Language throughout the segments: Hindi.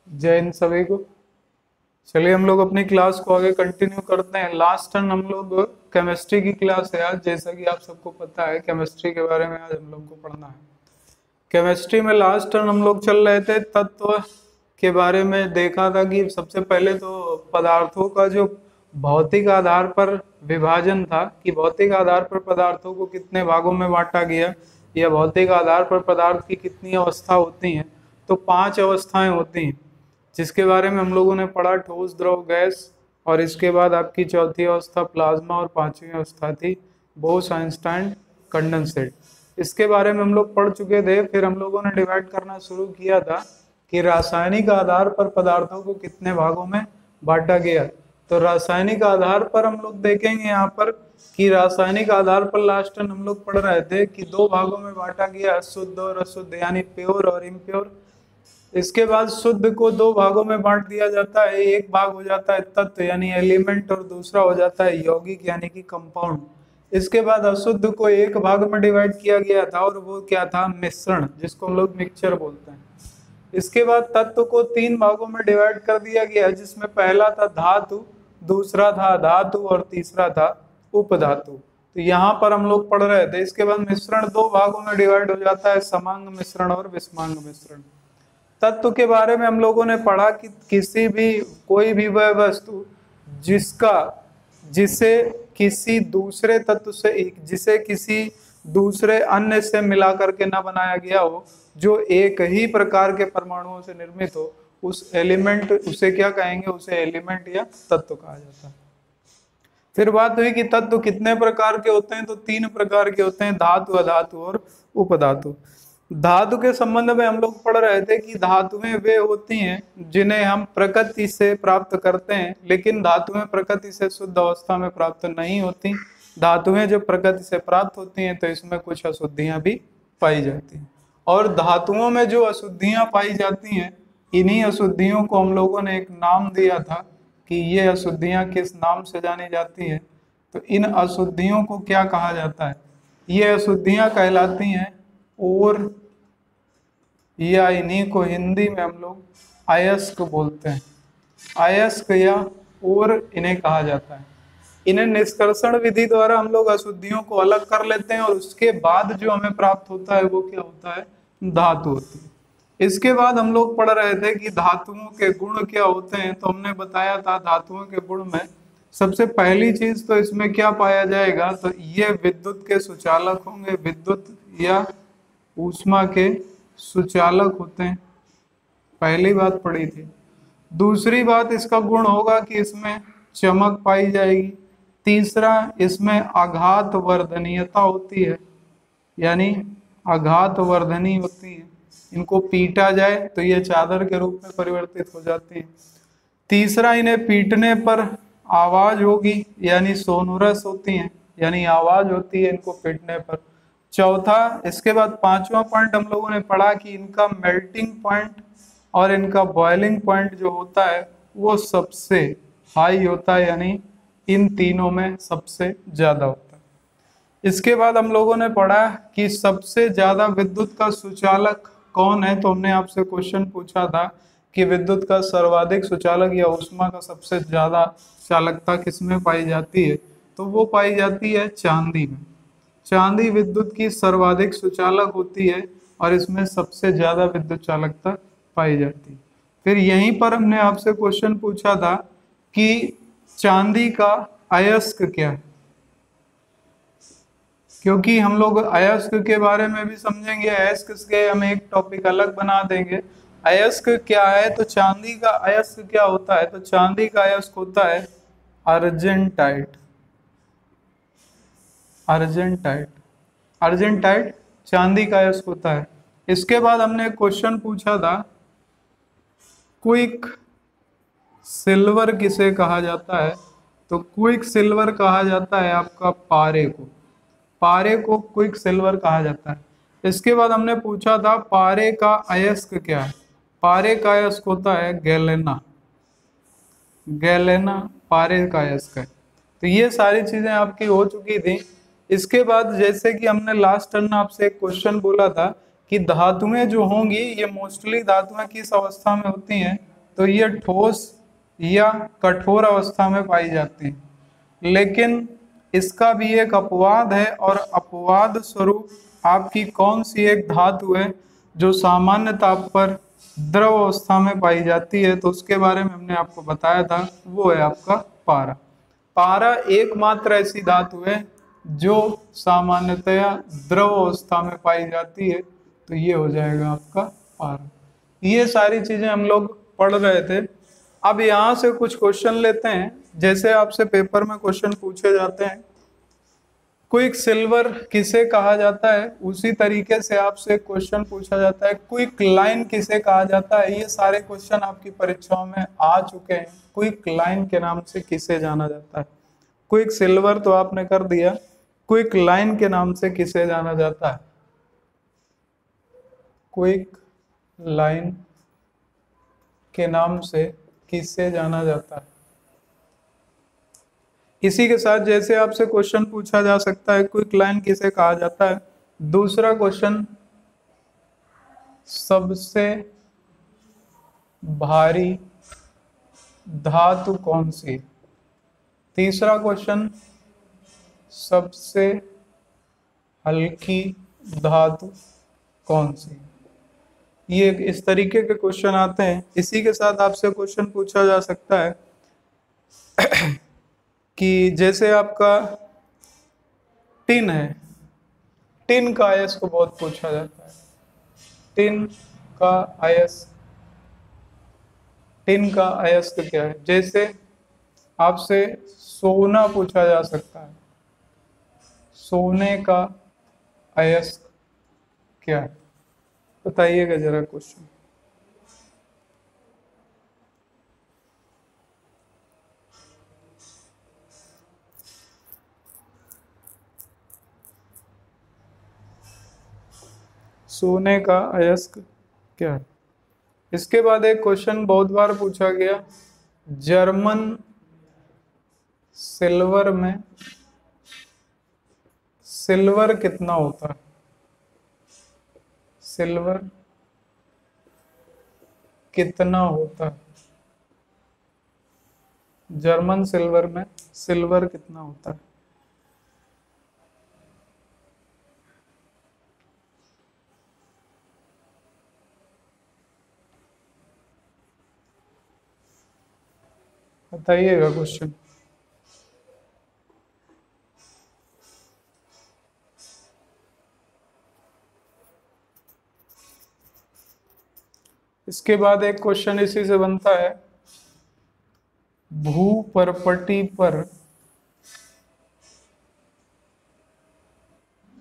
जय हिंद सभी को। चलिए हम लोग अपनी क्लास को आगे कंटिन्यू करते हैं। लास्ट टर्न हम लोग केमिस्ट्री की क्लास है आज, जैसा कि आप सबको पता है केमिस्ट्री के बारे में आज हम लोग को पढ़ना है। केमिस्ट्री में लास्ट टर्न हम लोग चल रहे थे, तत्व के बारे में देखा था कि सबसे पहले तो पदार्थों का जो भौतिक आधार पर विभाजन था कि भौतिक आधार पर पदार्थों को कितने भागों में बांटा गया या भौतिक आधार पर पदार्थ की कितनी अवस्था होती हैं। तो 5 अवस्थाएं होती हैं, जिसके बारे में हम लोगों ने पढ़ा ठोस, द्रव, गैस, और इसके बाद आपकी चौथी अवस्था प्लाज्मा और पांचवी अवस्था थी बोस-आइंस्टाइन कंडेंसेट। इसके बारे में हम लोग पढ़ चुके थे। फिर हम लोगों ने डिवाइड करना शुरू किया था कि रासायनिक आधार पर पदार्थों को कितने भागों में बांटा गया। तो रासायनिक आधार पर हम लोग देखेंगे यहाँ पर कि रासायनिक आधार पर लास्ट टाइम हम लोग पढ़ रहे थे कि 2 भागों में बांटा गया, शुद्ध और अशुद्ध, यानी प्योर और इम्प्योर। इसके बाद शुद्ध को 2 भागों में बांट दिया जाता है। एक भाग हो जाता है तत्व यानी एलिमेंट, और दूसरा हो जाता है यौगिक यानी कि कंपाउंड। इसके बाद अशुद्ध को एक भाग में डिवाइड किया गया था, और वो क्या था? मिश्रण, जिसको हम लोग मिक्सचर बोलते हैं। इसके बाद तत्व को 3 भागों में डिवाइड कर दिया गया, जिसमें पहला था धातु, दूसरा था धातु और तीसरा था उपधातु। तो यहाँ पर हम लोग पढ़ रहे थे। इसके बाद मिश्रण 2 भागों में डिवाइड हो जाता है, समांग मिश्रण और विषमांग मिश्रण। तत्व के बारे में हम लोगों ने पढ़ा कि किसी भी कोई भी वह वस्तु जिसे किसी दूसरे तत्व से, जिसे किसी दूसरे अन्य से मिला करके न बनाया गया हो, जो एक ही प्रकार के परमाणुओं से निर्मित हो, उस एलिमेंट, उसे क्या कहेंगे? उसे एलिमेंट या तत्व कहा जाता है। फिर बात हुई कि तत्व कितने प्रकार के होते हैं। तो 3 प्रकार के होते हैं, धातु, अधातु और उपधातु। धातु के संबंध में हम लोग पढ़ रहे थे कि धातुएं वे होती हैं जिन्हें हम प्रकृति से प्राप्त करते हैं, लेकिन धातुएं प्रकृति से शुद्ध अवस्था में प्राप्त नहीं होती। धातुएं जो प्रकृति से प्राप्त होती हैं तो इसमें कुछ अशुद्धियां भी पाई जाती हैं, और धातुओं में जो अशुद्धियां पाई जाती हैं, इन्हीं अशुद्धियों को हम लोगों ने एक नाम दिया था कि ये अशुद्धियां किस नाम से जानी जाती है। तो इन अशुद्धियों को क्या कहा जाता है? ये अशुद्धियां कहलाती हैं और, या इन्हीं को हिंदी में हम लोग अयस्क बोलते हैं। अयस्क या और इन्हें कहा जाता है। इन्हें निष्कर्षण विधि द्वारा हम लोग अशुद्धियों को अलग कर लेते हैं, और उसके बाद जो हमें प्राप्त होता है वो क्या होता है? धातु होती है। इसके बाद हम लोग पढ़ रहे थे कि धातुओं के गुण क्या होते हैं। तो हमने बताया था धातुओं के गुण में सबसे पहली चीज तो इसमें क्या पाया जाएगा? तो ये विद्युत के सुचालक होंगे, विद्युत या ऊष्मा के सुचालक होते हैं, पहली बात पढ़ी थी। दूसरी बात इसका गुण होगा कि इसमें चमक पाई जाएगी। तीसरा, इसमें आघात वर्धनीयता होती है, यानी आघात वर्धनी होती है। इनको पीटा जाए तो ये चादर के रूप में परिवर्तित हो जाती है। तीसरा, इन्हें पीटने पर आवाज होगी, यानी सोनोरस होती हैं, यानी आवाज होती है इनको पीटने पर। चौथा, इसके बाद 5वां पॉइंट हम लोगों ने पढ़ा कि इनका मेल्टिंग पॉइंट और इनका बॉइलिंग पॉइंट जो होता है वो सबसे हाई होता है, यानी इन तीनों में सबसे ज्यादा होता है। इसके बाद हम लोगों ने पढ़ा कि सबसे ज्यादा विद्युत का सुचालक कौन है। तो हमने आपसे क्वेश्चन पूछा था कि विद्युत का सर्वाधिक सुचालक या ऊष्मा का सबसे ज्यादा चालकता किसमें पाई जाती है? तो वो पाई जाती है चांदी में। चांदी विद्युत की सर्वाधिक सुचालक होती है, और इसमें सबसे ज्यादा विद्युत चालकता पाई जाती है। फिर यहीं पर हमने आपसे क्वेश्चन पूछा था कि चांदी का अयस्क क्या है, क्योंकि हम लोग अयस्क के बारे में भी समझेंगे। अयस्क के हम एक टॉपिक अलग बना देंगे। अयस्क क्या है? तो चांदी का अयस्क क्या होता है? तो चांदी का अयस्क होता है अर्जेंटाइट। अर्जेंटाइट, अर्जेंटाइट चांदी का अयस्क होता है। इसके बाद हमने क्वेश्चन पूछा था क्विक सिल्वर किसे कहा जाता है? तो क्विक सिल्वर कहा जाता है आपका पारे को। पारे को क्विक सिल्वर कहा जाता है। इसके बाद हमने पूछा था पारे का अयस्क क्या है? पारे का अयस्क होता है गैलेना। गैलेना पारे का अयस्क है। तो ये सारी चीजें आपकी हो चुकी थी। इसके बाद जैसे कि हमने लास्ट टर्न आपसे एक क्वेश्चन बोला था कि धातुएं जो होंगी ये मोस्टली धातुएं किस अवस्था में होती हैं? तो ये ठोस या कठोर अवस्था में पाई जाती है। लेकिन इसका भी एक अपवाद है, और अपवाद स्वरूप आपकी कौन सी एक धातु है जो सामान्य ताप पर द्रव अवस्था में पाई जाती है, तो उसके बारे में हमने आपको बताया था, वो है आपका पारा। पारा एकमात्र ऐसी धातु है जो सामान्यतया द्रव अवस्था में पाई जाती है, तो ये हो जाएगा आपका पारा। ये सारी चीजें हम लोग पढ़ रहे थे। अब यहाँ से कुछ क्वेश्चन लेते हैं, जैसे आपसे पेपर में क्वेश्चन पूछे जाते हैं, क्विक सिल्वर किसे कहा जाता है, उसी तरीके से आपसे क्वेश्चन पूछा जाता है क्विक लाइन किसे कहा जाता है। ये सारे क्वेश्चन आपकी परीक्षाओं में आ चुके हैं। क्विक लाइन के नाम से किसे जाना जाता है, क्विक सिल्वर तो आपने कर दिया, क्विक लाइन के नाम से किसे जाना जाता है, क्विक लाइन के नाम से किसे जाना जाता है। इसी के साथ जैसे आपसे क्वेश्चन पूछा जा सकता है क्विक लाइन किसे कहा जाता है, दूसरा क्वेश्चन सबसे भारी धातु कौन सी, तीसरा क्वेश्चन सबसे हल्की धातु कौन सी। ये इस तरीके के क्वेश्चन आते हैं। इसी के साथ आपसे क्वेश्चन पूछा जा सकता है कि जैसे आपका टिन है, टिन का अयस्क को बहुत पूछा जाता है, टिन का अयस्क, टिन का अयस्क क्या है। जैसे आपसे सोना पूछा जा सकता है, सोने का अयस्क क्या है, बताइएगा जरा क्वेश्चन। सोने का अयस्क क्या है। इसके बाद एक क्वेश्चन बहुत बार पूछा गया, जर्मन सिल्वर में सिल्वर कितना होता है, सिल्वर कितना होता है, जर्मन सिल्वर में सिल्वर कितना होता है। बताइएगा क्वेश्चन। इसके बाद एक क्वेश्चन इसी से बनता है, भूपर्पटी पर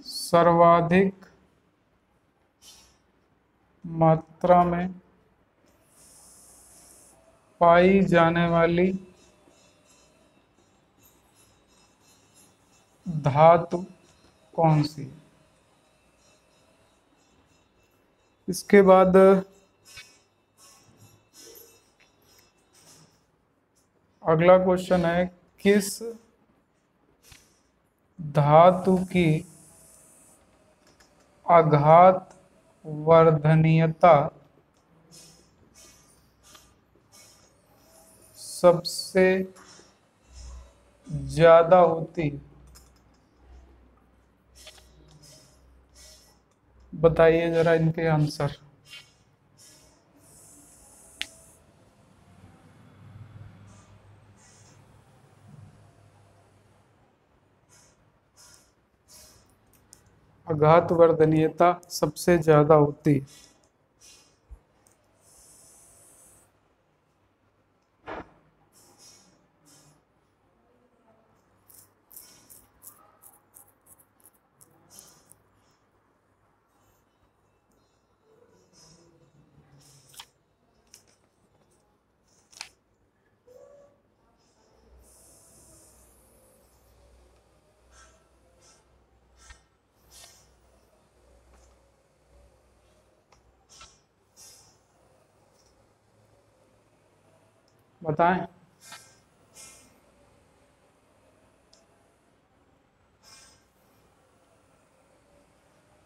सर्वाधिक मात्रा में पाई जाने वाली धातु कौन सी। इसके बाद अगला क्वेश्चन है, किस धातु की आघात वर्धनीयता सबसे ज्यादा होती है, बताइए जरा इनके आंसर। आघात वर्धनीयता सबसे ज्यादा होती है। बताएं।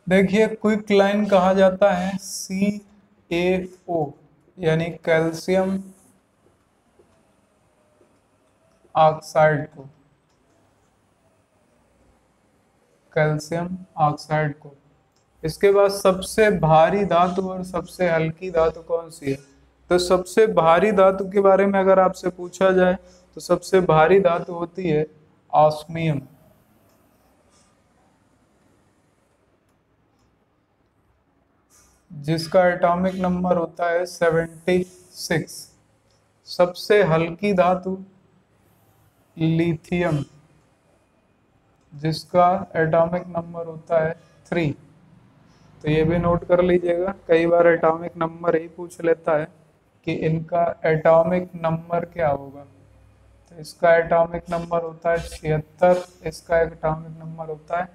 देखिए क्विक लाइन कहा जाता है CaO यानी कैल्शियम ऑक्साइड को, कैल्शियम ऑक्साइड को। इसके बाद सबसे भारी धातु और सबसे हल्की धातु कौन सी है? तो सबसे भारी धातु के बारे में अगर आपसे पूछा जाए तो सबसे भारी धातु होती है ऑस्मियम, जिसका एटॉमिक नंबर होता है 76। सबसे हल्की धातु लिथियम, जिसका एटॉमिक नंबर होता है 3। तो ये भी नोट कर लीजिएगा, कई बार एटॉमिक नंबर ही पूछ लेता है कि इनका एटॉमिक नंबर क्या होगा। तो इसका एटॉमिक नंबर होता है 76, इसका एटॉमिक नंबर होता है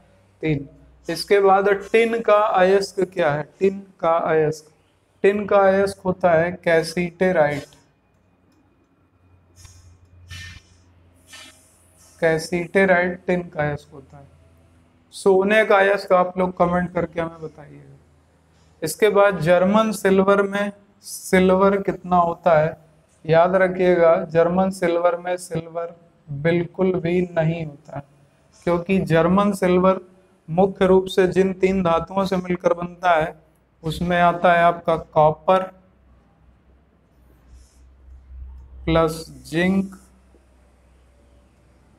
3। इसके बाद टिन का अयस्क क्या है? टिन का अयस्क, टिन का अयस्क होता है कैसीटेराइट, कैसीटेराइट टिन का अयस्क होता है। सोने का अयस्क आप लोग कमेंट करके हमें बताइएगा। इसके बाद जर्मन सिल्वर में सिल्वर कितना होता है? याद रखिएगा, जर्मन सिल्वर में सिल्वर बिल्कुल भी नहीं होता है, क्योंकि जर्मन सिल्वर मुख्य रूप से जिन 3 धातुओं से मिलकर बनता है उसमें आता है आपका copper plus zinc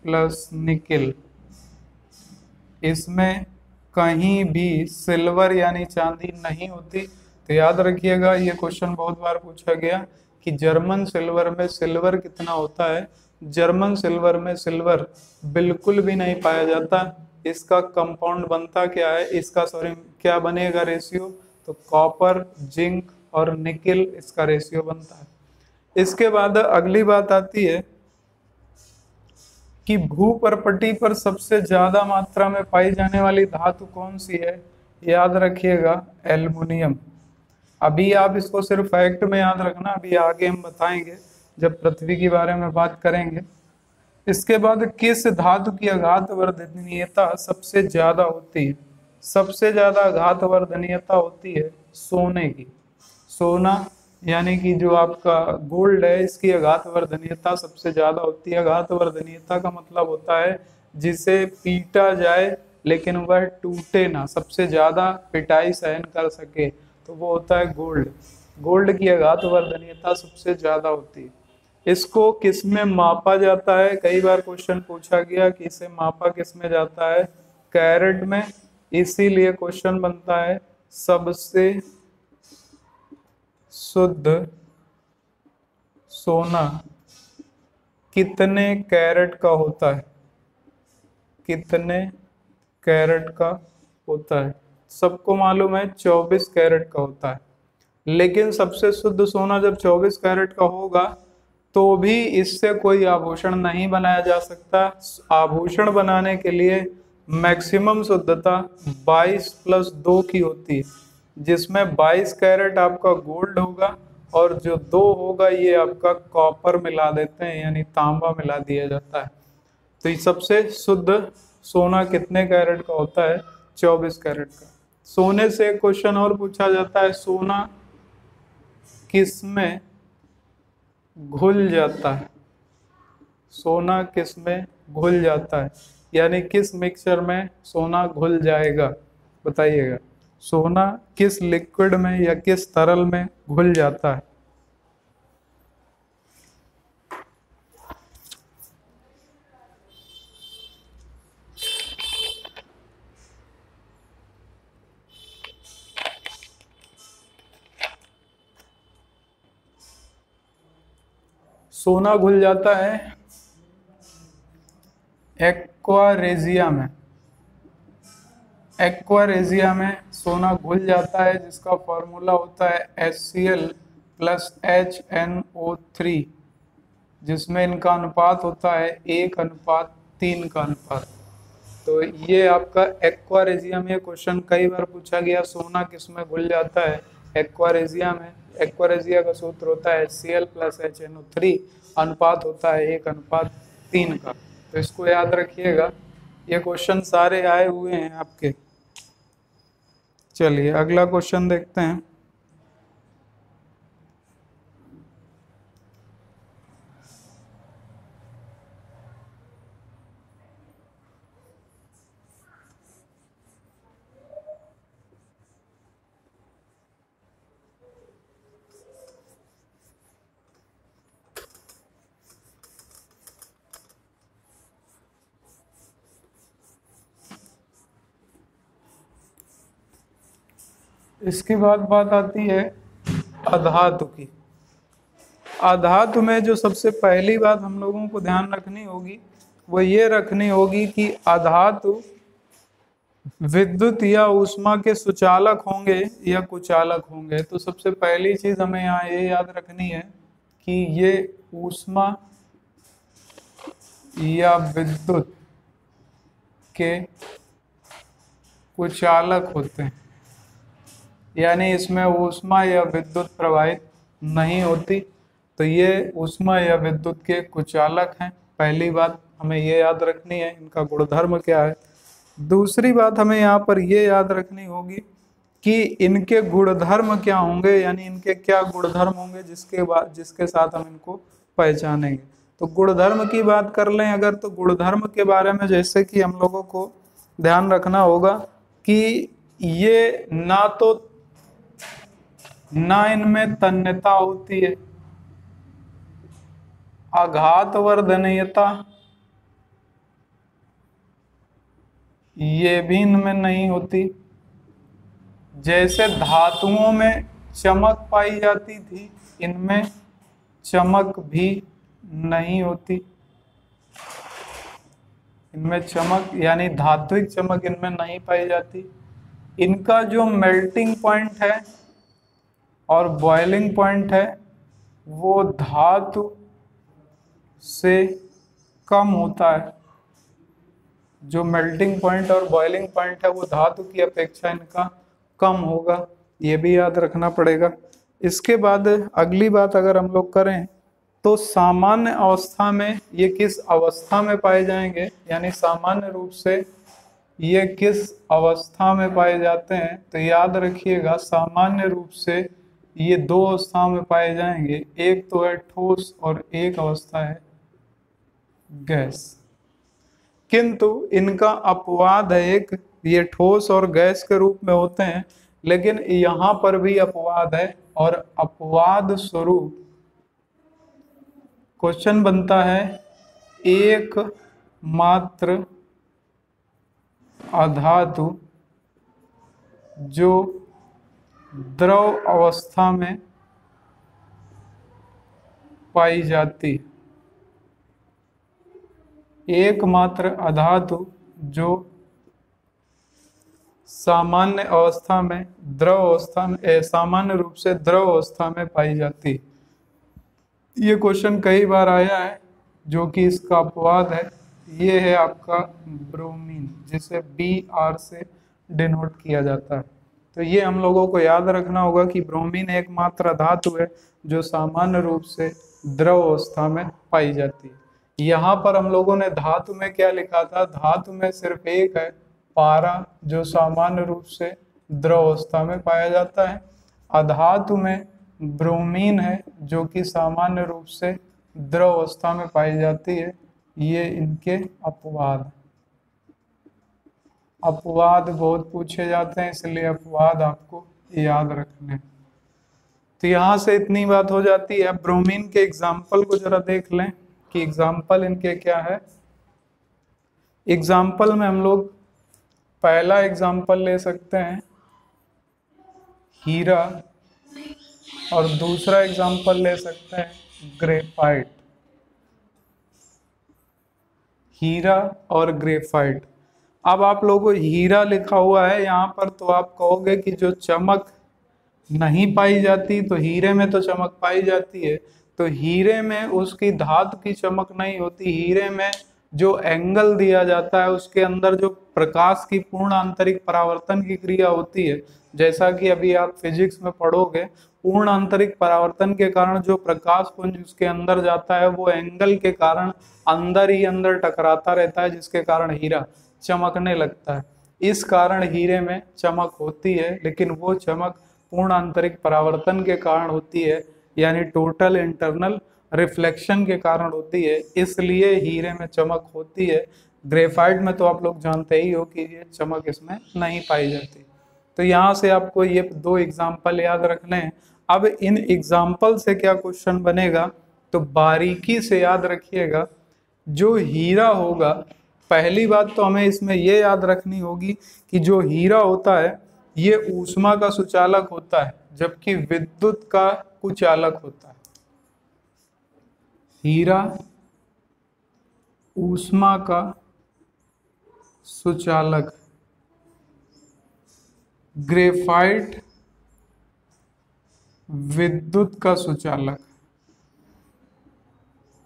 plus nickel. इसमें कहीं भी सिल्वर यानी चांदी नहीं होती। तो याद रखिएगा, ये क्वेश्चन बहुत बार पूछा गया कि जर्मन सिल्वर में सिल्वर कितना होता है। जर्मन सिल्वर में सिल्वर बिल्कुल भी नहीं पाया जाता। इसका कंपाउंड बनता क्या है, इसका सॉरी क्या बनेगा रेशियो? तो कॉपर, जिंक और निकेल इसका रेशियो बनता है। इसके बाद अगली बात आती है कि भूपर्पटी पर सबसे ज्यादा मात्रा में पाई जाने वाली धातु कौन सी है? याद रखिएगा, एल्युमिनियम। अभी आप इसको सिर्फ फैक्ट में याद रखना, अभी आगे हम बताएंगे जब पृथ्वी के बारे में बात करेंगे। इसके बाद किस धातु की आघात वर्धनीयता सबसे ज्यादा होती है? सबसे ज्यादा आघात वर्धनीयता होती है सोने की। सोना यानी कि जो आपका गोल्ड है, इसकी आघात वर्धनीयता सबसे ज्यादा होती है। आघात वर्धनीयता का मतलब होता है जिसे पीटा जाए लेकिन वह टूटे ना, सबसे ज्यादा पिटाई सहन कर सके, तो वो होता है गोल्ड। गोल्ड की आघात वर्धनीयता सबसे ज्यादा होती है। इसको किस में मापा जाता है? कई बार क्वेश्चन पूछा गया कि इसे मापा किस में जाता है? कैरेट में। इसीलिए क्वेश्चन बनता है सबसे शुद्ध सोना कितने कैरेट का होता है? कितने कैरेट का होता है? सबको मालूम है 24 कैरेट का होता है। लेकिन सबसे शुद्ध सोना जब 24 कैरेट का होगा तो भी इससे कोई आभूषण नहीं बनाया जा सकता। आभूषण बनाने के लिए मैक्सिमम शुद्धता 22 + 2 की होती है, जिसमें 22 कैरेट आपका गोल्ड होगा और जो 2 होगा ये आपका कॉपर मिला देते हैं, यानी तांबा मिला दिया जाता है। तो ये सबसे शुद्ध सोना कितने कैरेट का होता है? 24 कैरेट का। सोने से क्वेश्चन और पूछा जाता है, सोना किस में घुल जाता है? सोना किस में घुल जाता है, यानी किस मिक्सचर में सोना घुल जाएगा? बताइएगा, सोना किस लिक्विड में या किस तरल में घुल जाता है? सोना घुल जाता है एक्वारेजिया में। एक्वारेजिया में सोना घुल जाता है, जिसका फॉर्मूला होता है HCl + HNO3, जिसमें इनका अनुपात होता है 1:3 का अनुपात। तो ये आपका एक्वारेजिया में क्वेश्चन कई बार पूछा गया, सोना किस में घुल जाता है? एक्वारेजिया में। एक्वारेजिया का सूत्र होता है HCl + HNO3, अनुपात होता है 1:3 का। तो इसको याद रखिएगा, ये क्वेश्चन सारे आए हुए हैं आपके। चलिए अगला क्वेश्चन देखते हैं। इसके बाद बात आती है अधातु की। अधातु में जो सबसे पहली बात हम लोगों को ध्यान रखनी होगी वो ये रखनी होगी कि अधातु विद्युत या ऊष्मा के सुचालक होंगे या कुचालक होंगे। तो सबसे पहली चीज हमें यहाँ ये याद रखनी है कि ये ऊष्मा या विद्युत के कुचालक होते हैं, यानी इसमें ऊष्मा या विद्युत प्रवाहित नहीं होती, तो ये ऊष्मा या विद्युत के कुचालक हैं। पहली बात हमें ये याद रखनी है इनका गुणधर्म क्या है। दूसरी बात हमें यहाँ पर ये याद रखनी होगी कि इनके गुणधर्म क्या होंगे, यानी इनके क्या गुणधर्म होंगे जिसके साथ हम इनको पहचानेंगे। तो गुणधर्म की बात कर लें अगर, तो गुणधर्म के बारे में जैसे कि हम लोगों को ध्यान रखना होगा कि ये ना इनमें तन्यता होती है, आघातवर्धनीयता ये भी इनमें नहीं होती। जैसे धातुओं में चमक पाई जाती थी, इनमें चमक भी नहीं होती। इनमें चमक यानी धात्विक चमक इनमें नहीं पाई जाती। इनका जो मेल्टिंग पॉइंट है और बॉइलिंग पॉइंट है वो धातु से कम होता है। जो मेल्टिंग पॉइंट और बॉइलिंग पॉइंट है वो धातु की अपेक्षा इनका कम होगा, ये भी याद रखना पड़ेगा। इसके बाद अगली बात अगर हम लोग करें तो सामान्य अवस्था में ये किस अवस्था में पाए जाएंगे, यानी सामान्य रूप से ये किस अवस्था में पाए जाते हैं। तो याद रखिएगा सामान्य रूप से ये दो अवस्था में पाए जाएंगे, एक तो है ठोस और एक अवस्था है गैस। किंतु इनका अपवाद है एक, ये ठोस और गैस के रूप में होते हैं, लेकिन यहाँ पर भी अपवाद है और अपवाद स्वरूप क्वेश्चन बनता है एक मात्र अधातु जो द्रव अवस्था में पाई जाती, एकमात्र अधातु जो सामान्य अवस्था में द्रव अवस्था में सामान्य रूप से द्रव अवस्था में पाई जाती। ये क्वेश्चन कई बार आया है, जो कि इसका अपवाद है। ये है आपका ब्रोमीन, जिसे Br से डिनोट किया जाता है। तो ये हम लोगों को याद रखना होगा कि ब्रोमीन एकमात्र धातु है जो सामान्य रूप से द्रव अवस्था में पाई जाती है। यहाँ पर हम लोगों ने धातु में क्या लिखा था, धातु में सिर्फ एक है पारा, जो सामान्य रूप से द्रव अवस्था में पाया जाता है। अधातु में ब्रोमीन है जो कि सामान्य रूप से द्रव अवस्था में पाई जाती है। ये इनके अपवाद बहुत पूछे जाते हैं, इसलिए अपवाद आपको याद रखने। तो यहाँ से इतनी बात हो जाती है। ब्रोमीन के एग्जाम्पल को जरा देख लें कि एग्जाम्पल इनके क्या है। एग्जाम्पल में हम लोग पहला एग्जाम्पल ले सकते हैं हीरा, और दूसरा एग्जाम्पल ले सकते हैं ग्रेफाइट। हीरा और ग्रेफाइट। अब आप लोगों को हीरा लिखा हुआ है यहाँ पर, तो आप कहोगे कि जो चमक नहीं पाई जाती, तो हीरे में तो चमक पाई जाती है। तो हीरे में उसकी धातु की चमक नहीं होती। हीरे में जो एंगल दिया जाता है उसके अंदर जो प्रकाश की पूर्ण आंतरिक परावर्तन की क्रिया होती है, जैसा कि अभी आप फिजिक्स में पढ़ोगे, पूर्ण आंतरिक परावर्तन के कारण जो प्रकाश पुंज उसके अंदर जाता है वो एंगल के कारण अंदर ही अंदर टकराता रहता है, जिसके कारण हीरा चमकने लगता है। इस कारण हीरे में चमक होती है, लेकिन वो चमक पूर्ण आंतरिक परावर्तन के कारण होती है, यानी टोटल इंटरनल रिफ्लेक्शन के कारण होती है, इसलिए हीरे में चमक होती है। ग्रेफाइट में तो आप लोग जानते ही हो कि ये चमक इसमें नहीं पाई जाती। तो यहाँ से आपको ये दो एग्जाम्पल याद रखने हैं। अब इन एग्जाम्पल से क्या क्वेश्चन बनेगा, तो बारीकी से याद रखिएगा। जो हीरा होगा, पहली बात तो हमें इसमें ये याद रखनी होगी कि जो हीरा होता है ये ऊष्मा का सुचालक होता है, जबकि विद्युत का कुचालक होता है। हीरा ऊष्मा का सुचालक, ग्रेफाइट विद्युत का सुचालक।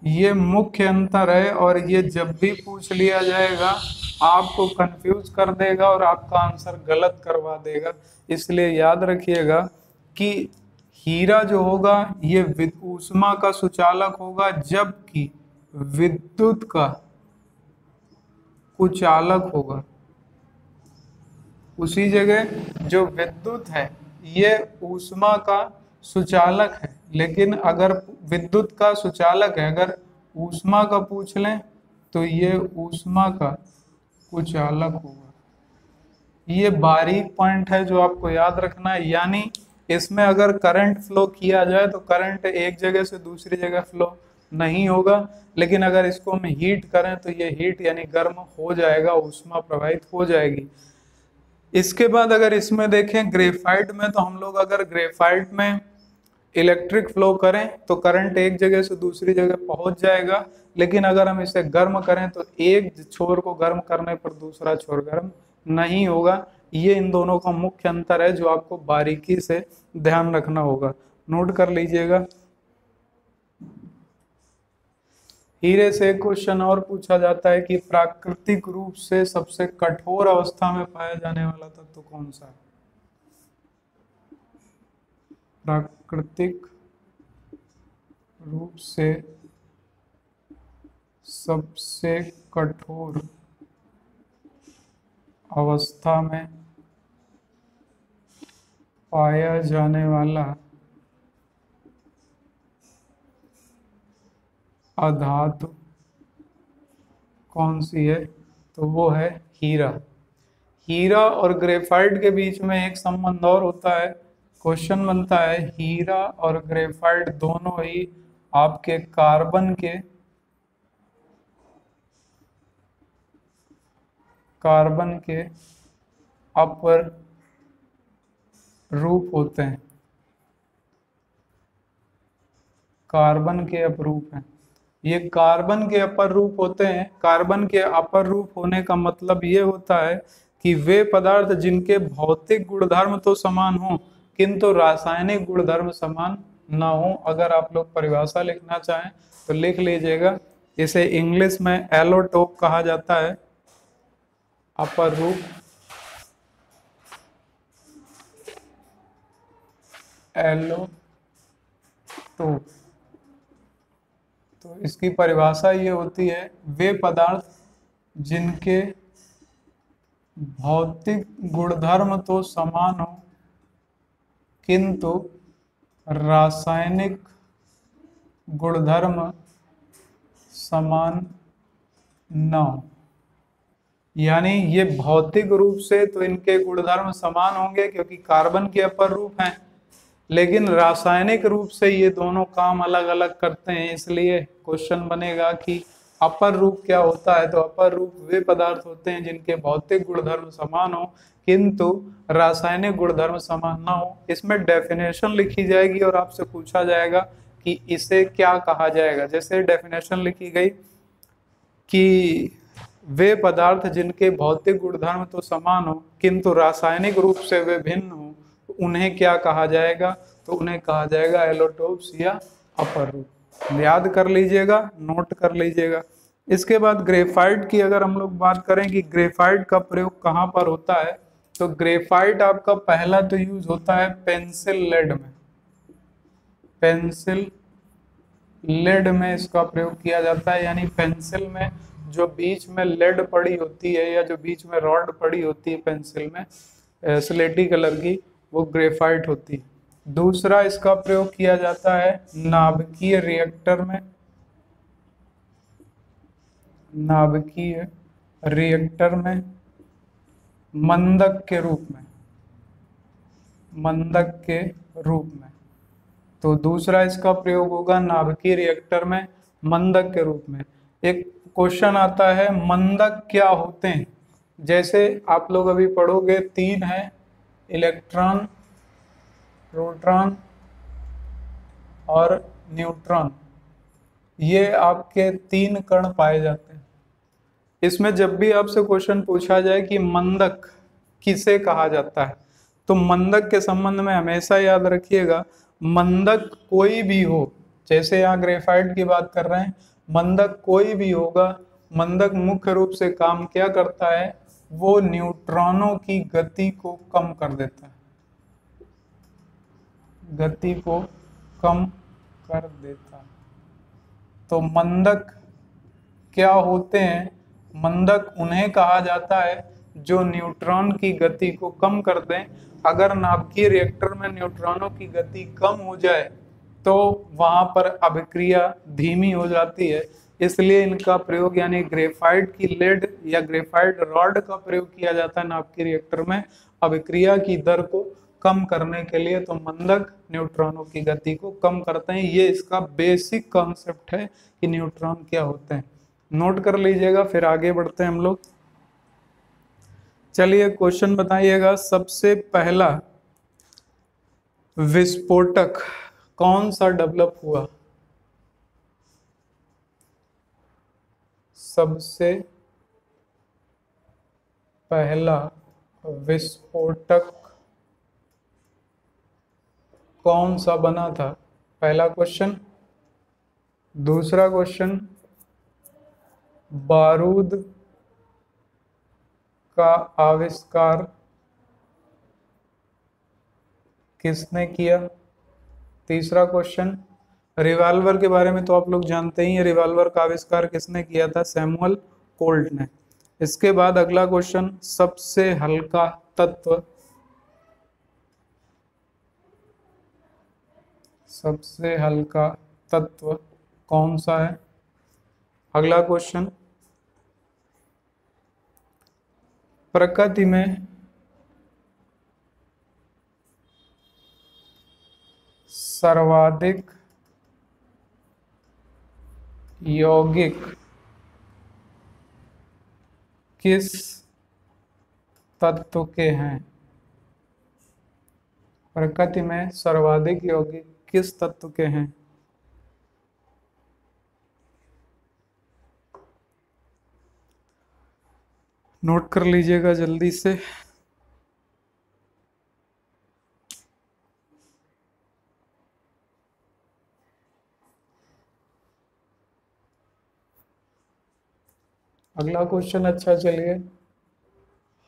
ये मुख्य अंतर है, और ये जब भी पूछ लिया जाएगा आपको कंफ्यूज कर देगा और आपका आंसर गलत करवा देगा। इसलिए याद रखिएगा कि हीरा जो होगा ये ऊष्मा का सुचालक होगा, जबकि विद्युत का कुचालक होगा। उसी जगह जो विद्युत है ये ऊष्मा का सुचालक है, लेकिन अगर विद्युत का सुचालक है, अगर ऊष्मा का पूछ लें तो ये ऊष्मा का कुचालक होगा। ये बारीक पॉइंट है जो आपको याद रखना है। यानी इसमें अगर करंट फ्लो किया जाए तो करंट एक जगह से दूसरी जगह फ्लो नहीं होगा, लेकिन अगर इसको हम हीट करें तो ये हीट यानी गर्म हो जाएगा, ऊष्मा प्रवाहित हो जाएगी। इसके बाद अगर इसमें देखें ग्रेफाइट में, तो हम लोग अगर ग्रेफाइट में इलेक्ट्रिक फ्लो करें तो करंट एक जगह से दूसरी जगह पहुंच जाएगा, लेकिन अगर हम इसे गर्म करें तो एक छोर को गर्म करने पर दूसरा छोर गर्म नहीं होगा। ये इन दोनों का मुख्य अंतर है जो आपको बारीकी से ध्यान रखना होगा, नोट कर लीजिएगा। हीरे से एक क्वेश्चन और पूछा जाता है कि प्राकृतिक रूप से सबसे कठोर अवस्था में पाया जाने वाला तत्व कौन सा है? प्राकृतिक रूप से सबसे कठोर अवस्था में पाया जाने वाला अधातु कौन सी है? तो वो है हीरा। हीरा और ग्रेफाइट के बीच में एक संबंध और होता है। क्वेश्चन बनता है हीरा और ग्रेफाइट दोनों ही आपके कार्बन के अपर रूप होते हैं, कार्बन के अपरूप हैं। ये कार्बन के अपर रूप होते हैं। कार्बन के अपर रूप होने का मतलब ये होता है कि वे पदार्थ जिनके भौतिक गुणधर्म तो समान हो किंतु रासायनिक गुणधर्म समान ना हो। अगर आप लोग परिभाषा लिखना चाहें तो लिख लीजिएगा, इसे इंग्लिश में एलोटोप कहा जाता है, अपर रूप। एलोटोप, तो इसकी परिभाषा ये होती है, वे पदार्थ जिनके भौतिक गुणधर्म तो समान हो किंतु रासायनिक गुणधर्म समान न हो। यानी ये भौतिक रूप से तो इनके गुणधर्म समान होंगे क्योंकि कार्बन के अपर रूप हैं, लेकिन रासायनिक रूप से ये दोनों काम अलग अलग करते हैं। इसलिए क्वेश्चन बनेगा कि अपर रूप क्या होता है? तो अपर रूप वे पदार्थ होते हैं जिनके भौतिक गुणधर्म समान हो किंतु रासायनिक गुणधर्म समान ना हो। इसमें डेफिनेशन लिखी जाएगी और आपसे पूछा जाएगा कि इसे क्या कहा जाएगा। जैसे डेफिनेशन लिखी गई कि वे पदार्थ जिनके भौतिक गुणधर्म तो समान हो किंतु रासायनिक रूप से वे भिन्न हो, उन्हें क्या कहा जाएगा? तो उन्हें कहा जाएगा एलोटोप्स या अपर रूप। याद कर लीजिएगा, नोट कर लीजिएगा। इसके बाद ग्रेफाइट की अगर हम लोग बात करें कि ग्रेफाइट का प्रयोग कहाँ पर होता है, तो ग्रेफाइट आपका पहला तो यूज होता है पेंसिल लेड में। पेंसिल लेड में इसका प्रयोग किया जाता है, यानी पेंसिल में जो बीच में लेड पड़ी होती है या जो बीच में रॉड पड़ी होती है पेंसिल में स्लेटी कलर की, वो ग्रेफाइट होती है। दूसरा इसका प्रयोग किया जाता है नाभिकीय रिएक्टर में। नाभिकीय रिएक्टर में मंदक के रूप में, मंदक के रूप में। तो दूसरा इसका प्रयोग होगा नाभिकीय रिएक्टर में मंदक के रूप में। एक क्वेश्चन आता है मंदक क्या होते हैं? जैसे आप लोग अभी पढ़ोगे, तीन है, इलेक्ट्रॉन, प्रोटॉन और न्यूट्रॉन, ये आपके 3 कण पाए जाते हैं। इसमें जब भी आपसे क्वेश्चन पूछा जाए कि मंदक किसे कहा जाता है, तो मंदक के संबंध में हमेशा याद रखिएगा, मंदक कोई भी हो, जैसे यहाँ ग्रेफाइट की बात कर रहे हैं, मंदक कोई भी होगा, मंदक मुख्य रूप से काम क्या करता है, वो न्यूट्रॉनों की गति को कम कर देता है, गति को कम कर देता है। तो मंदक क्या होते हैं? मंदक उन्हें कहा जाता है जो न्यूट्रॉन की गति को कम कर दें। अगर नाभिकीय रिएक्टर में न्यूट्रॉनों की गति कम हो जाए तो वहां पर अभिक्रिया धीमी हो जाती है, इसलिए इनका प्रयोग यानी ग्रेफाइट की लेड या ग्रेफाइट रॉड का प्रयोग किया जाता है नाभिकीय रिएक्टर में अभिक्रिया की दर को कम करने के लिए। तो मंदक न्यूट्रॉनों की गति को कम करते हैं, ये इसका बेसिक कॉन्सेप्ट है कि न्यूट्रॉन क्या होते हैं। नोट कर लीजिएगा, फिर आगे बढ़ते हैं हम लोग। चलिए क्वेश्चन बताइएगा, सबसे पहला विस्फोटक कौन सा डेवलप हुआ? सबसे पहला विस्फोटक कौन सा बना था? पहला क्वेश्चन। दूसरा क्वेश्चन, बारूद का आविष्कार किसने किया? तीसरा क्वेश्चन, रिवॉल्वर के बारे में तो आप लोग जानते ही हैं, रिवॉल्वर का आविष्कार किसने किया था? सैमुअल कोल्ट ने। इसके बाद अगला क्वेश्चन, सबसे हल्का तत्व, सबसे हल्का तत्व कौन सा है? अगला क्वेश्चन, प्रकृति में सर्वाधिक यौगिक किस तत्व के हैं? प्रकृति में सर्वाधिक यौगिक किस तत्व के हैं? नोट कर लीजिएगा जल्दी से। अगला क्वेश्चन, अच्छा चलिए,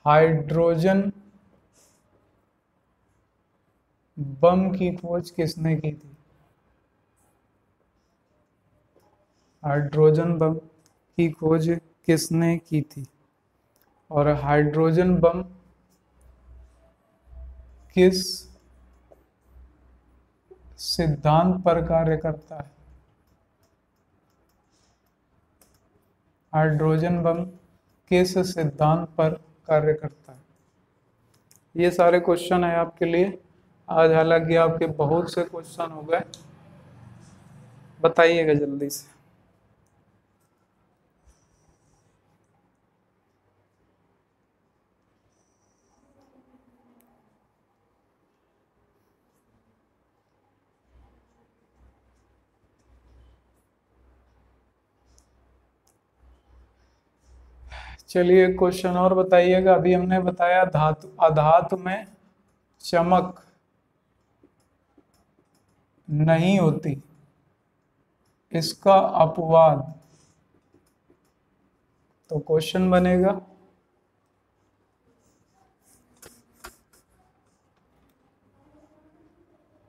हाइड्रोजन बम की खोज किसने की थी? हाइड्रोजन बम की खोज किसने की थी? और हाइड्रोजन बम किस सिद्धांत पर कार्य करता है? हाइड्रोजन बम किस सिद्धांत पर कार्य करता है? ये सारे क्वेश्चन है आपके लिए आज, हालांकि आपके बहुत से क्वेश्चन हो गए, बताइएगा जल्दी से। चलिए क्वेश्चन और बताइएगा। अभी हमने बताया धातु अधातु में चमक नहीं होती, इसका अपवाद, तो क्वेश्चन बनेगा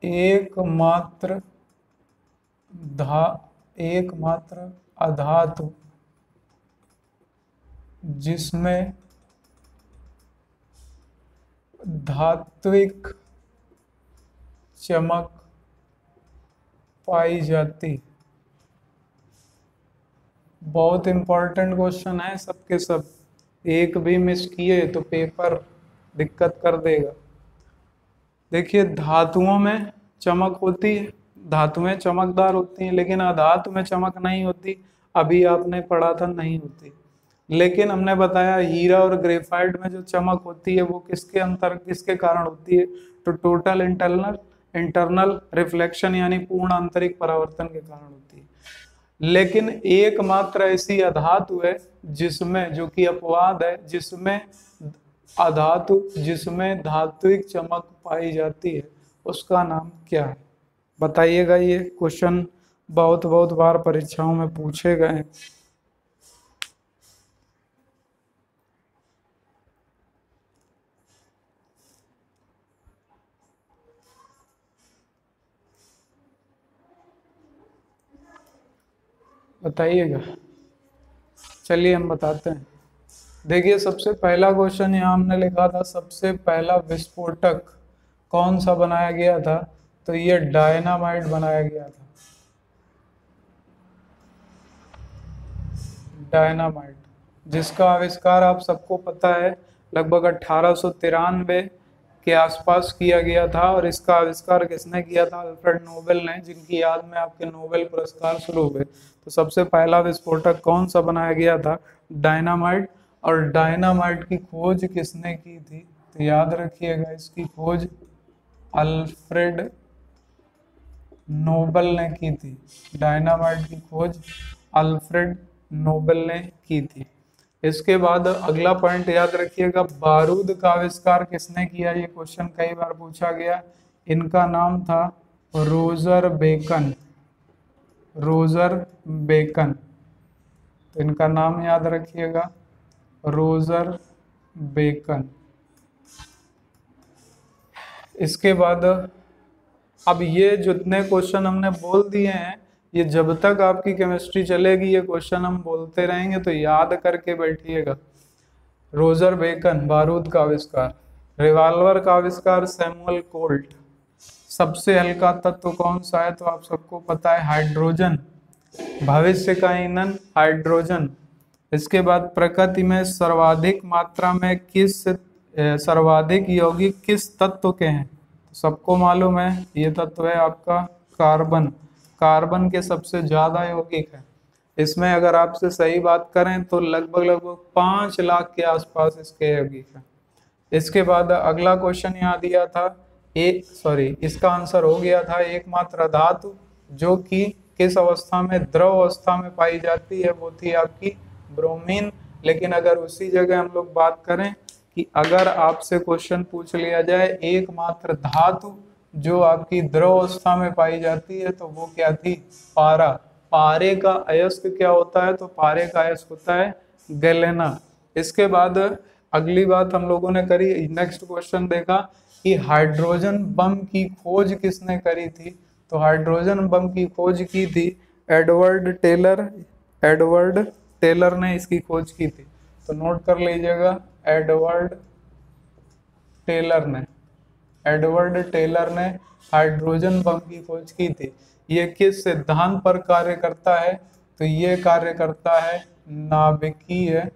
एकमात्र अधातु जिसमें धात्विक चमक पाई जाती। बहुत इंपॉर्टेंट क्वेश्चन है सबके सब, एक भी मिस किए तो पेपर दिक्कत कर देगा। देखिए, धातुओं में चमक होती है, धातुएं चमकदार होती हैं, लेकिन अधातु में चमक नहीं होती, अभी आपने पढ़ा था नहीं होती। लेकिन हमने बताया हीरा और ग्रेफाइट में जो चमक होती है वो किसके कारण होती है, तो टोटल इंटरनल रिफ्लेक्शन यानी पूर्ण आंतरिक परावर्तन के कारण होती है। लेकिन एकमात्र ऐसी अधातु है जिसमें, जो कि अपवाद है, जिसमें धात्विक चमक पाई जाती है, उसका नाम क्या है? बताइएगा। ये क्वेश्चन बहुत बहुत बार परीक्षाओं में पूछे गए हैं। बताइएगा। चलिए हम बताते हैं। देखिए, सबसे पहला क्वेश्चन यहाँ हमने लिखा था, सबसे पहला विस्फोटक कौन सा बनाया गया था, तो ये डायनामाइट बनाया गया था। डायनामाइट, जिसका आविष्कार आप सबको पता है लगभग 1893 के आसपास किया गया था। और इसका आविष्कार किसने किया था? अल्फ्रेड नोबेल ने, जिनकी याद में आपके नोबेल पुरस्कार शुरू हुए। तो सबसे पहला विस्फोटक कौन सा बनाया गया था? डायनामाइट। और डायनामाइट की खोज किसने की थी? तो याद रखिएगा, इसकी खोज अल्फ्रेड नोबेल ने की थी। डायनामाइट की खोज अल्फ्रेड नोबेल ने की थी। इसके बाद अगला पॉइंट याद रखिएगा, बारूद का आविष्कार किसने किया? ये क्वेश्चन कई बार पूछा गया। इनका नाम था रोजर बेकन। रोजर बेकन, तो इनका नाम याद रखिएगा, रोजर बेकन। इसके बाद अब ये जितने क्वेश्चन हमने बोल दिए हैं, ये जब तक आपकी केमिस्ट्री चलेगी ये क्वेश्चन हम बोलते रहेंगे, तो याद करके बैठिएगा। रोजर बेकन, बारूद का आविष्कार। रिवाल्वर का आविष्कार सैमुअल कोल्ट। सबसे हल्का तत्व कौन सा है? तो आप सबको पता है, हाइड्रोजन। भविष्य का ईंधन हाइड्रोजन। इसके बाद प्रकृति में सर्वाधिक यौगिक किस तत्व के हैं? सबको मालूम है, ये तत्व है आपका कार्बन। कार्बन के सबसे ज्यादा यौगिक है। इसमें अगर आपसे सही बात करें तो लगभग 5 लाख के आसपास इसके यौगिक हैं। इसके बाद अगला क्वेश्चन यहाँ दिया था, इसका आंसर हो गया था एकमात्र धातु जो कि किस अवस्था में, द्रव अवस्था में पाई जाती है, वो थी आपकी ब्रोमीन। लेकिन अगर उसी जगह हम लोग बात करें कि अगर आपसे क्वेश्चन पूछ लिया जाए एकमात्र धातु जो आपकी द्रव अवस्था में पाई जाती है, तो वो क्या थी? पारा। पारे का अयस्क क्या होता है? तो पारे का अयस्क होता है गैलेना। इसके बाद अगली बात हम लोगों ने करी, नेक्स्ट क्वेश्चन देखा कि हाइड्रोजन बम की खोज किसने करी थी? तो हाइड्रोजन बम की खोज की थी एडवर्ड टेलर। एडवर्ड टेलर ने इसकी खोज की थी। तो नोट कर लीजिएगा, एडवर्ड टेलर ने हाइड्रोजन बम की खोज की थी। ये किस सिद्धांत पर कार्य करता है? तो ये कार्य करता है नाभिकीय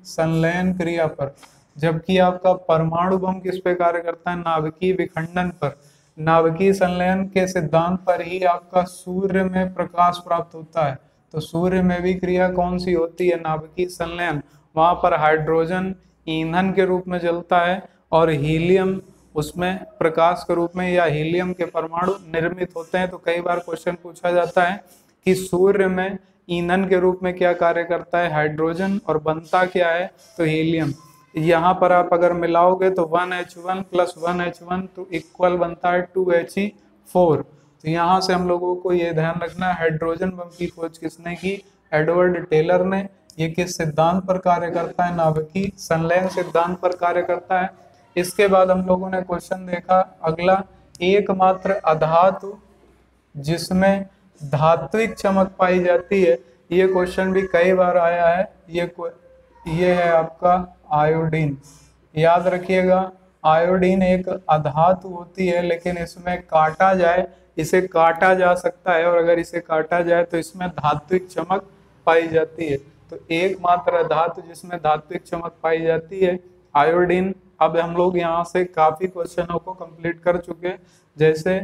संलयन क्रिया पर। जबकि आपका परमाणु बम किस पे कार्य करता है? नाभिकीय विखंडन पर। नाभिकीय संलयन के सिद्धांत पर ही आपका सूर्य में प्रकाश प्राप्त होता है। तो सूर्य में भी क्रिया कौन सी होती है? नाभिकीय संलयन। वहां पर हाइड्रोजन ईंधन के रूप में जलता है और हीलियम उसमें प्रकाश के रूप में, या हीलियम के परमाणु निर्मित होते हैं। तो कई बार क्वेश्चन पूछा जाता है कि सूर्य में ईंधन के रूप में क्या कार्य करता है? हाइड्रोजन, और बनता क्या है? तो हीलियम। यहाँ पर आप अगर मिलाओगे तो 1H1 + 1H1 तो इक्वल बनता है 2He4। तो यहाँ से हम लोगों को ये ध्यान रखना है, हाइड्रोजन बम की खोज किसने की? एडवर्ड टेलर ने। ये किस सिद्धांत पर कार्य करता है? नाभिकीय संलयन सिद्धांत पर कार्य करता है। इसके बाद हम लोगों ने क्वेश्चन देखा अगला, एकमात्र अधातु जिसमें धात्विक चमक पाई जाती है। ये क्वेश्चन भी कई बार आया है। ये है आपका आयोडीन। याद रखिएगा, आयोडीन एक अधातु होती है, लेकिन इसमें काटा जाए, इसे काटा जा सकता है, और अगर इसे काटा जाए तो इसमें धात्विक चमक पाई जाती है। तो एकमात्र धातु जिसमें धात्विक चमक पाई जाती है आयोडीन। अब हम लोग यहाँ से काफी क्वेश्चनों को कंप्लीट कर चुके, जैसे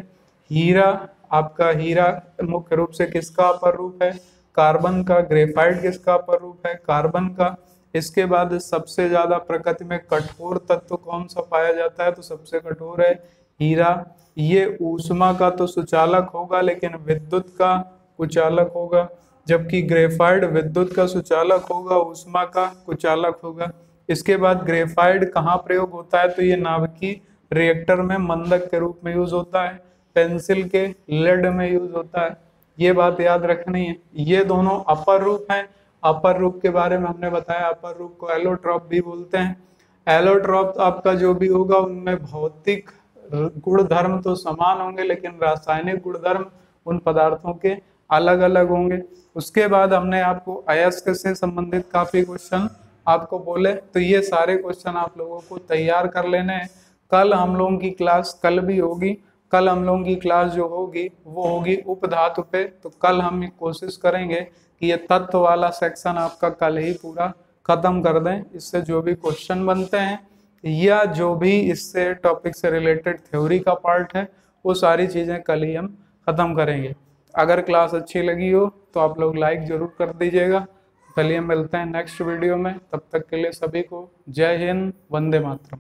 हीरा आपका हीरा मुख्य रूप से किसका अपर रूप है, कार्बन का। ग्रेफाइट किसका अपर रूप है, कार्बन का। इसके बाद सबसे ज्यादा प्रकृति में कठोर तत्व कौन सा पाया जाता है, तो सबसे कठोर है हीरा। ये ऊष्मा का तो सुचालक होगा लेकिन विद्युत का कुचालक होगा, जबकि ग्रेफाइट विद्युत का सुचालक होगा, ऊष्मा का कुचालक होगा। इसके बाद ग्रेफाइट कहाँ प्रयोग होता है, तो ये नाभिकीय रिएक्टर में मंदक के रूप में यूज होता है, पेंसिल के लेड में यूज होता है। ये बात याद रखनी है। ये दोनों अपर रूप हैं। अपर रूप के बारे में हमने बताया, अपर रूप को एलोट्रॉप भी बोलते हैं। एलोट्रॉप आपका जो भी होगा उनमें भौतिक गुण धर्म तो समान होंगे लेकिन रासायनिक गुण धर्म उन पदार्थों के अलग अलग होंगे। उसके बाद हमने आपको अयस्क से संबंधित काफी क्वेश्चन आपको बोले, तो ये सारे क्वेश्चन आप लोगों को तैयार कर लेने हैं। कल हम लोगों की क्लास कल भी होगी। कल हम लोगों की क्लास जो होगी वो होगी उपधातु पे। तो कल हम कोशिश करेंगे कि ये तत्व वाला सेक्शन आपका कल ही पूरा खत्म कर दें। इससे जो भी क्वेश्चन बनते हैं या जो भी इससे टॉपिक से रिलेटेड थ्योरी का पार्ट है वो सारी चीज़ें कल ही हम खत्म करेंगे। अगर क्लास अच्छी लगी हो तो आप लोग लाइक जरूर कर दीजिएगा। चलिए मिलते हैं नेक्स्ट वीडियो में, तब तक के लिए सभी को जय हिंद, वंदे मातरम।